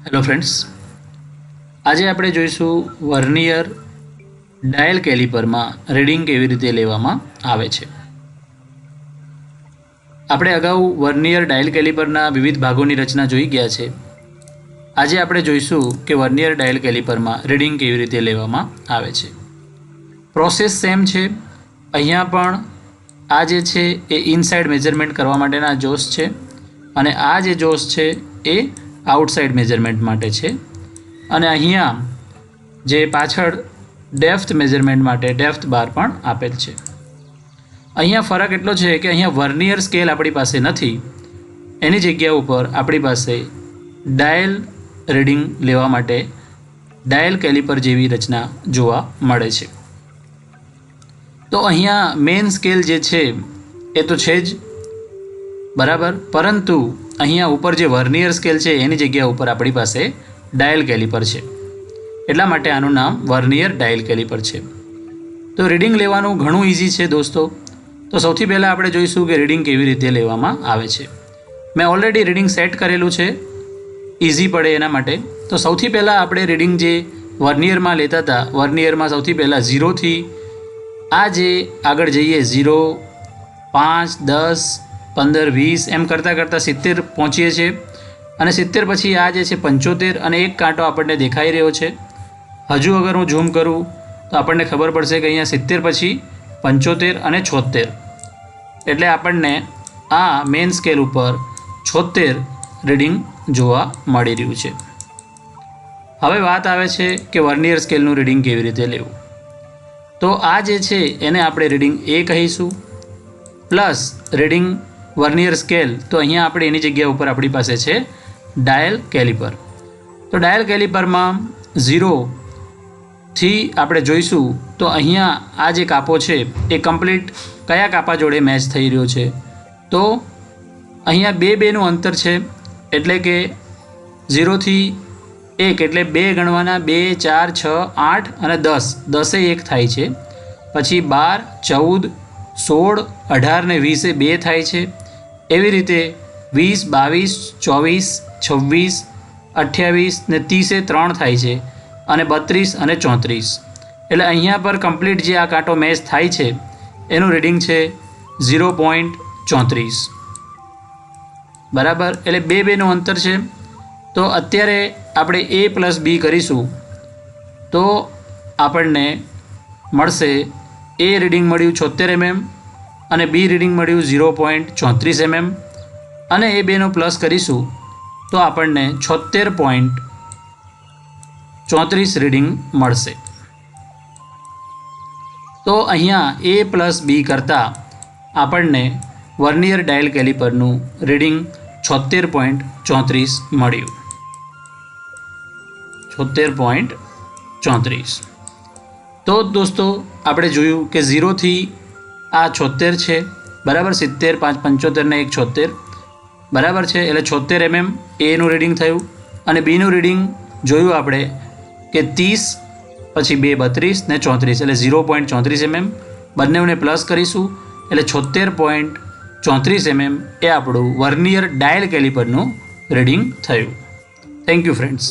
Hello friends, આજે આપણે જોઈશું વર્નિયર ડાયલ કેલિપરમાં રીડિંગ કેવી રીતે લેવામાં આવે છે। આપણે અગાઉ વર્નિયર ડાયલ કેલિપરના વિવિધ ભાગોની રચના જોઈ ગયા છે। આજે આપણે જોઈશું કે વર્નિયર ડાયલ કેલિપરમાં રીડિંગ કેવી રીતે લેવામાં આવે છે। પ્રોસેસ સેમ છે। અહીંયા પણ આ જે છે એ ઇનસાઇડ મેજરમેન્ટ કરવા માટેના જોશ છે અને આ જે જોશ છે એ આઉટસાઇડ મેજરમેન્ટ માટે છે અને અહીંયા જે પાછળ ડેપ્થ મેજરમેન્ટ માટે ડેપ્થ બાર પણ આપેલ છે। અહીંયા ફરક એટલો છે કે અહીંયા વર્નિયર સ્કેલ આપણી પાસે નથી, એની જગ્યા ઉપર આપણી પાસે ડાયલ રીડિંગ લેવા માટે ડાયલ કેલિપર જેવી રચના જોવા મળે છે। તો અહીંયા મેઇન સ્કેલ જે છે એ તો છે જ બરાબર, પરંતુ અહીંયા ઉપર જે વર્નિયર સ્કેલ છે એની જગ્યા ઉપર આપણી પાસે ડાયલ કેલિપર છે, એટલા માટે આનું નામ વર્નિયર ડાયલ કેલિપર છે। તો રીડિંગ લેવાનું ઘણું ઇઝી છે દોસ્તો। તો સૌથી પહેલાં આપણે જોઈશું કે રીડિંગ કેવી રીતે લેવામાં આવે છે। મેં ઓલરેડી રીડિંગ સેટ કરેલું છે ઇઝી પડે એના માટે। તો સૌથી પહેલાં આપણે રીડિંગ જે વર્નિયરમાં લેતા હતા, વર્નિયરમાં સૌથી પહેલાં 0થી આ જે આગળ જઈએ 0, 5, 10, 15, 20 એમ કરતાં કરતાં 70 પહોંચીએ છીએ અને 70 પછી આ જે છે 75 અને એક કાંટો આપણને દેખાઈ રહ્યો છે। હજુ અગર હું ઝૂમ કરું તો આપણને ખબર પડશે કે અહીંયા 70 પછી 75 અને 76, એટલે આપણને આ મેઇન સ્કેલ ઉપર 76 રીડિંગ જોવા મળી રહ્યું છે। હવે વાત આવે છે કે વર્નિયર સ્કેલનું રીડિંગ કેવી રીતે લેવું। તો આ જે છે એને આપણે રીડિંગ એ કહીશું પ્લસ રીડિંગ વર્નિયર સ્કેલ, તો અહીંયા આપણે એની જગ્યા ઉપર આપણી પાસે છે ડાયલ કેલિપર। તો ડાયલ કેલિપરમાં 0થી આપણે જોઈશું તો અહીંયા આ જે કાપો છે એ કમ્પ્લીટ કયા કાપા જોડે મેચ થઈ રહ્યો છે। તો અહીંયા બેનું અંતર છે, એટલે કે 0થી 1 એટલે 2 ગણવાના, 2, 4, 6, 8 અને 10, 10 એ 1 થાય છે। પછી 12, 14, 16, 18 ને 20 એ 2 થાય છે। એવી રીતે 20, 22, 24, 26, 28 ને 30 એ 3 થાય છે અને 32 અને 34, એટલે અહીંયા પર કમ્પ્લીટ જે આ કાંટો મેચ થાય છે એનું રીડિંગ છે 0.34 બરાબર, એટલે બેનું અંતર છે। તો અત્યારે આપણે A + B કરીશું તો આપણને મળશે A રીડિંગ મળ્યું 76 mm અને B રીડિંગ મળ્યું 0.34 mm અને એ બેનો પ્લસ કરીશું તો આપણને 76.34 રીડિંગ મળશે। તો અહીંયા A + B કરતાં આપણને વર્નિયર ડાયલ કેલિપરનું રીડિંગ 76.34 મળ્યું, 76.34। તો દોસ્તો આપણે જોયું કે 0થી આ 76 છે બરાબર, 70, 5, 75 ને 1, 76 બરાબર છે, એટલે 76 mm એનું રીડિંગ થયું અને બીનું રીડિંગ જોયું આપણે કે 30 પછી 2, 32 ને 34 એટલે 0.34 mm, બંનેને પ્લસ કરીશું એટલે 76.34 mm એ આપણું વર્નિયર ડાયલ કેલિપરનું રીડિંગ થયું। Thank you friends.